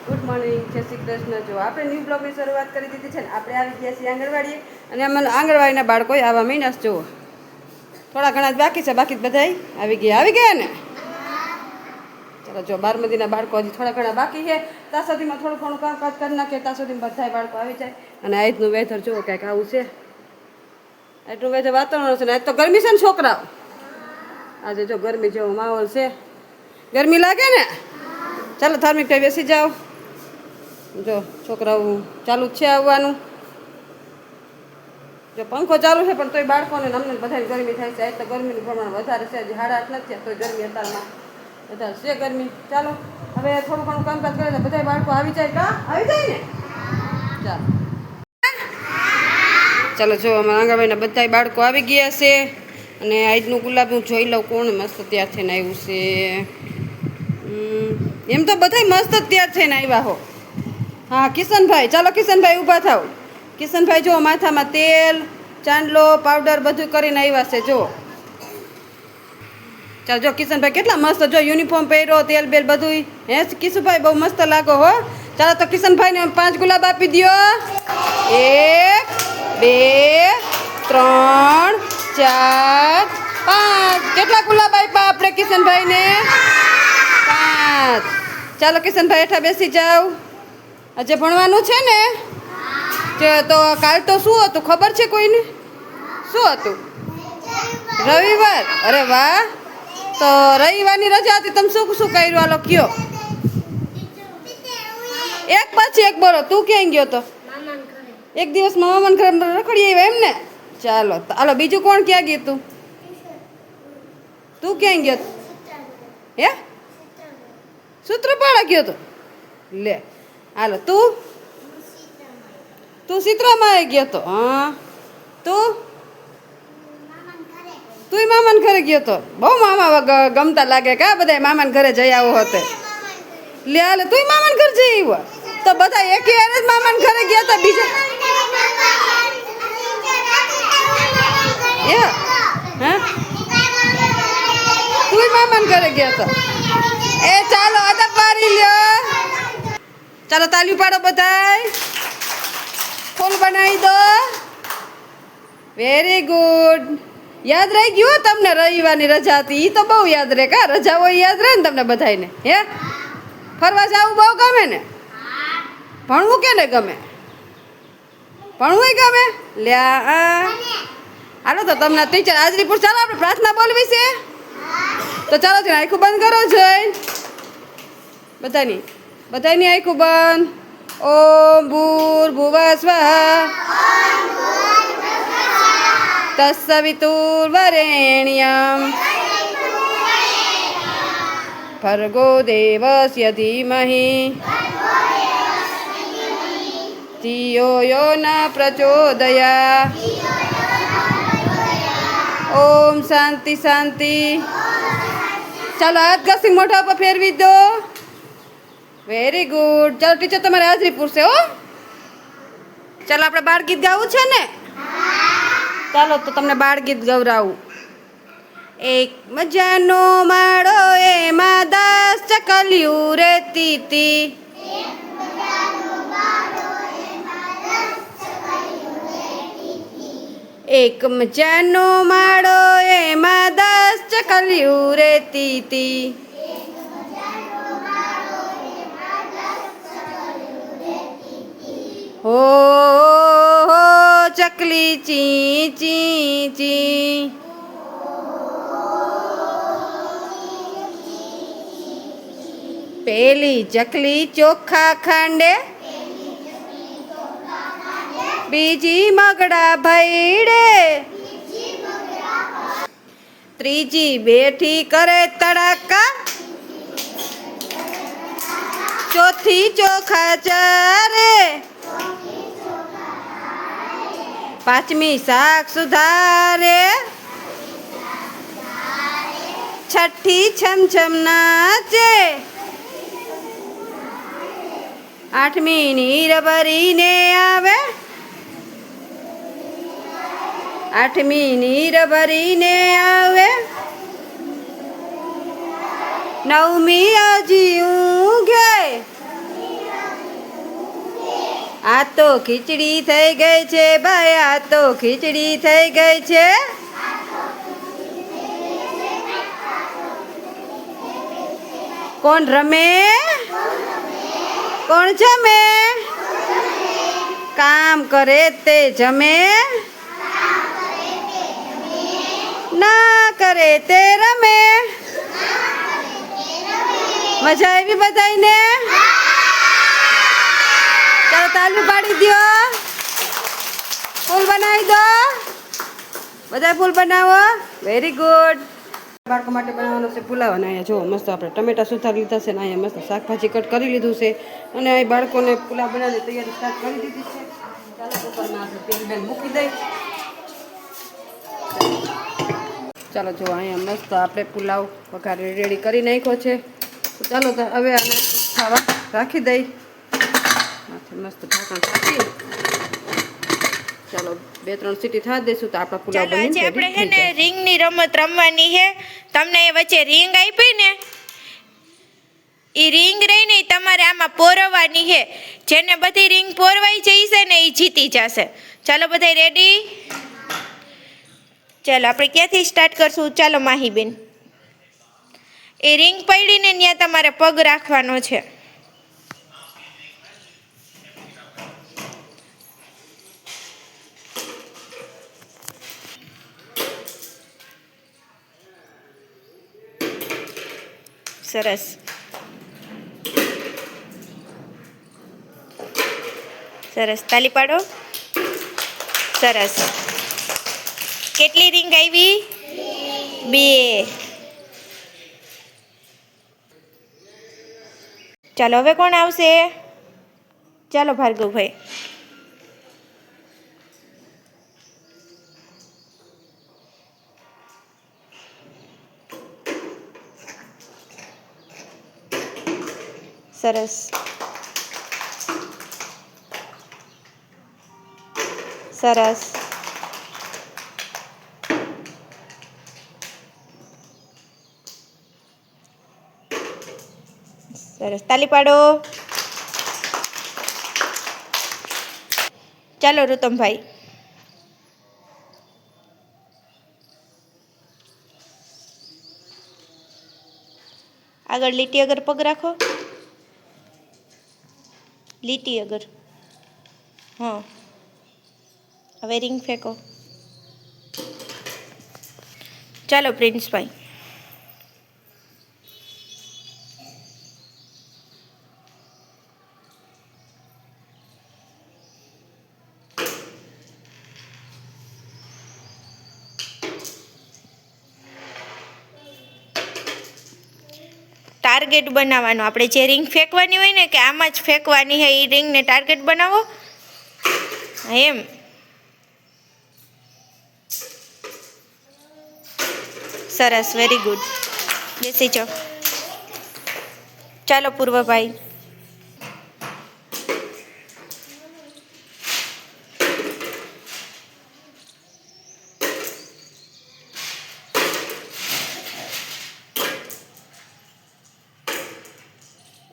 Good morning, જય શ્રી કૃષ્ણ. જો આપણે ન્યૂ બ્લોગની શરૂઆત કરી દીધી છે ને. આપણે આવી ગયા છીએ આંગણવાડીએ અને અમારા આંગણવાડીના બાળકોએ આવા મહિના જુઓ થોડા ઘણા જ બાકી છે, બાકી બધા આવી ગયા ને. ચાલો જો બારમતીના બાળકો હજી થોડા ઘણા બાકી છે, ત્યાં સુધીમાં થોડું ઘણું કામકાજ કરી નાખીએ, ત્યાં સુધીમાં બધા બાળકો આવી જાય. અને આજનું વેધર જુઓ કંઈક આવું છે, એટલું વેધર વાતાવરણ છે ને. આજ તો ગરમી છે ને છોકરાઓ, આજે જો ગરમી જેવો માહોલ છે, ગરમી લાગે ને. ચાલો ધાર્મિક ભાઈ બેસી જાઓ. જો છોકરાઓ ચાલુ જ છે આવવાનું. જો પંખો ચાલુ છે પણ તોય બાળકોને અમને બધાને ગરમી થાય છે. આજ તો ગરમીનું પ્રમાણ વધારે છે, હજી 8:30 નથી થયા તોય ગરમી અત્યારમાં વધારે છે ગરમી. ચાલો હવે થોડું ઘણું કામકાજ કરે તો બધા બાળકો આવી જાય. આવી જાય ને. ચાલો ચાલો જો અમારા આંગણવાડીના બધા બાળકો આવી ગયા છે. અને આજનું ગુલાબ હું જોઈ લઉં કોણ મસ્ત તૈયાર થઈને આવ્યું છે. એમ તો બધા મસ્ત જ તૈયાર થઈને આવ્યા હો. હા કિશનભાઈ, ચાલો કિશનભાઈ ઊભા થાવ. કિશનભાઈ જો માથામાં તેલ, ચાંદલો, પાવડર બધું કરીને આવ્યા છે. જો ચાલો જો કિશનભાઈ કેટલા મસ્ત, જો યુનિફોર્મ પહેર્યો, તેલ બેલ બધું. હે કિશુભાઈ બહુ મસ્ત લાગો હો. ચાલો તો કિશનભાઈને 5 ગુલાબ આપી દો. 1 2 3 4 5. કેટલા ગુલાબ આપ્યા આપણે કિશનભાઈને? 5. ચાલો કિશનભાઈ હેઠા બેસી જાઓ. આજે ભણવાનું છે ને. તો કાલ તો શું હતું ખબર છે કોઈને? શું હતું? રવિવાર. અરે વાહ. તો રવિવારની રજા હતી, તમે શું શું કર્યું? હાલો કયો, એક પછી એક બોલો. તું ક્યાં ગયો તો? એક દિવસ મામાના ઘરે રખડી આવ્યા એમ ને. ચાલો હાલો બીજું કોણ ક્યાં ગયું તું? તું ક્યાં ગયો? હે સૂત્રપાડા ગયો તો. લે હાલો તું સીતરામાં ગયો તો. હા તું મામાના ઘરે ગયો તો. બહુ મામા ગમતા લાગે કા બધા મામાના ઘરે જઈ આવો હોતે. લે હાલે તું મામાના ઘરે જઈ આવ્યો તો બધા એક યારે જ મામાના ઘરે ગયા હતા. બીજા હા તું મામાના ઘરે ગયા હતા. એ ચાલો અદબ પાડી લ્યો. ચાલો તાલી પાડો બધાય. ફૂલ બનાવી દો. Very good. યાદ રહી ગયું તમને રવિવારની રજા હતી? એ તો બહુ યાદ રહે કા. રજા હોય યાદ રહે ને તમને બધાને. હે ફરવા જવું બહુ ગમે ને? ભણવું કે ને ગમે? ભણવું ગમે. લ્યા હાલો તો તમને ટીચર હાજરી પૂછ. ચાલો આપણે પ્રાર્થના બોલવી છે તો ચાલો છે આખું બંધ કરો જોઈ બધાની આખું બંધ. ઓમ ભૂર્ભુવઃ સ્વઃ તત્સવિતુર્વરેણ્યં ભર્ગો દેવસ્ય ધીમહિ ધિયો યો ન પ્રચોદયાત્. ઓમ શાંતિ શાંતિ. ચાલો હાથ ઘસી મોઢા પર ફેરવી દો. Very good. ચાલો ટીચર તમારે હાજરી પૂરશે હો. ચાલો આપણે બાળગીત ગાવું છે ને. ચાલો તો તમને બાળગીત ગવરાવું. એક મજાનો માળો એમાં 10 ચકલિયું રહેતી તી. એક મજાનો માળો એમાં 10 ચકલિયું રહેતી તી. હો ચકલી ચી ચી ચી. પેલી ચકલી ચોખા ખાંડે, બીજી મગડા ભૈડે, ત્રીજી બેઠી કરે તડાકા, ચોથી ચોખા ચારે, પાંચમી શાક સુધારે, છઠ્ઠી છમછમ નાચે, આઠમી નીર ભરીને આવે, આઠમી નીર ભરીને આવે, નવમી હજી ઊંઘે, આ તો ખીચડી થઈ ગઈ છે ભાઈ, આ તો ખીચડી થઈ ગઈ છે. કોણ રમે? કોણ જમે? કામ કરે તે જમે, ના કરે તે રમે. મજા આવી બધાને? ચાલો તાલી પાડી દો, ફૂલ બનાવી દો, બધા ફૂલ બનાવો. Very good. બાળકો માટે બનાવવાનો છે પુલાવ. અને અહીંયા જુઓ મસ્ત આપણે ટમેટા સુધારી લીધા છે ને અહીંયા મસ્ત શાકભાજી કટ કરી લીધું છે અને અહીં બાળકોને પુલાવ બનાવવાની તૈયારી સ્ટાર્ટ કરી દીધી છે. ચાલો કુકરમાં આપણે તેલ બેલ મૂકી દઈ. ચાલો જુઓ અહીંયા મસ્ત આપણે પુલાવ વઘાર રેડી કરી નાખ્યો છે. તો ચાલો હવે આને ખાવા રાખી દઈ. મસ્ત ઢાંકણ રાખી ચાલો 2-3 સીટી થવા દઈશું તો આપણા પુલાવ બની આજે આપણે હે ને રીંગની રમત રમવાની છે. તમને એ વચ્ચે રીંગ આપી ને, એ રીંગ રહી ને તમારે આમાં પોરવવાની છે. જેને બધી રીંગ પોરવાઈ જશે ને એ જીતી જશે. ચાલો બધા રેડી? ચાલો આપણે ક્યાંથી સ્ટાર્ટ કરશું? ચાલો માહીબેન, એ રીંગ પડીને ત્યાં તમારે પગ રાખવાનો છે. સરસ. સરસ, તાલી પાડો. સરસ. કેટલી રીંગ આવી? 2. ચાલો હવે કોણ આવશે? ચાલો ભાર્ગવભાઈ. સરસ. સરસ. સરસ, તાલી પાડો. ચાલો રુતમભાઈ. આગળ લીટી અગર પગ રાખો. લીટી અગર. હા, હવે રીંગ ફેંકો. ચાલો પ્રિન્સભાઈ. ટાર્ગેટ બનાવવાનો. આપણે જે રીંગ ફેંકવાની હોય ને કે આમાં જ ફેંકવાની છે, એ રીંગને ટાર્ગેટ બનાવો. એમ. સરસ, વેરી ગુડ. બેસી જાઓ. ચાલો પૂર્વભાઈ.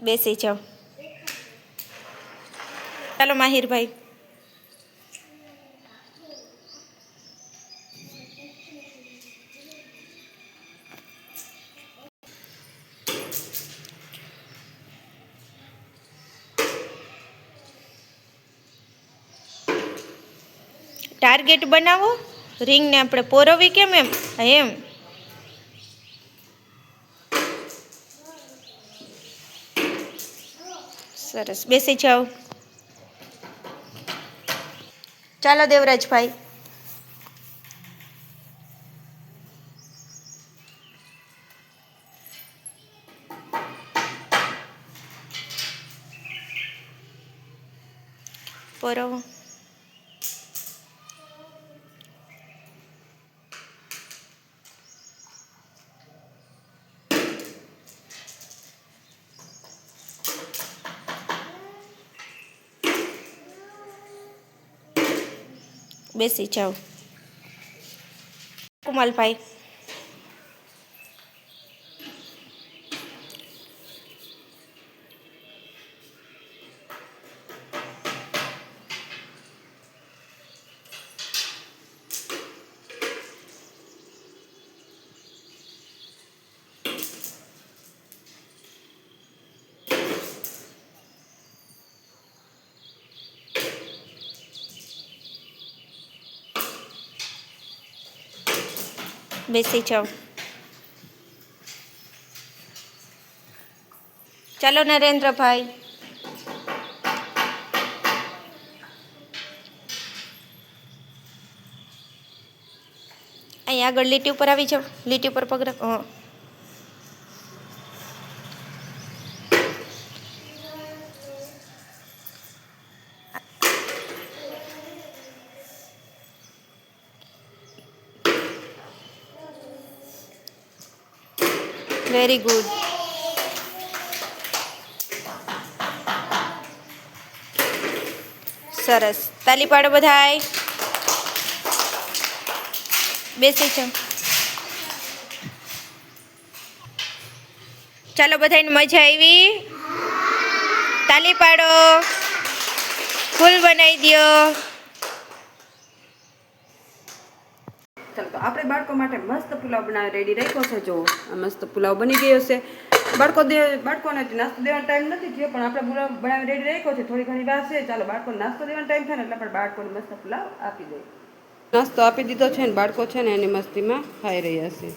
બેસી જાઓ. ચાલો માહિરભાઈ. ટાર્ગેટ બનાવો. રીંગને આપણે પોરવી કેમ એમ એમ. સરસ, બેસી જાઓ. ચાલો દેવરાજભાઈ. પોરવો. બેસી જાઓ. કુમાલભાઈ. બેસી જાઓ. ચાલો નરેન્દ્રભાઈ. અહીં આગળ લીટી ઉપર આવી જાઓ. લીટી ઉપર પગ રાખો. હા. Very good. સરસ. તાલી પાડો બધાય. બેસી જાઓ. ચાલો બધાને મજા આવી. તાલી પાડો. ફૂલ બનાવી દો. ચાલો તો આપણે બાળકો માટે મસ્ત પુલાવ બનાવી રેડી રાખ્યો છે. જો આ મસ્ત પુલાવ બની ગયો છે. બાળકોને નાસ્તો દેવાનો ટાઈમ નથી થયો, પણ આપણે પુલાવ બનાવી રેડી રાખ્યો છે. થોડી ઘણી વાર છે. ચાલો બાળકોને નાસ્તો દેવાનો ટાઈમ થાય ને એટલે આપણે બાળકોને મસ્ત પુલાવ આપી દઈએ. નાસ્તો આપી દીધો છે ને બાળકો છે ને એની મસ્તીમાં ખાઈ રહ્યા છે.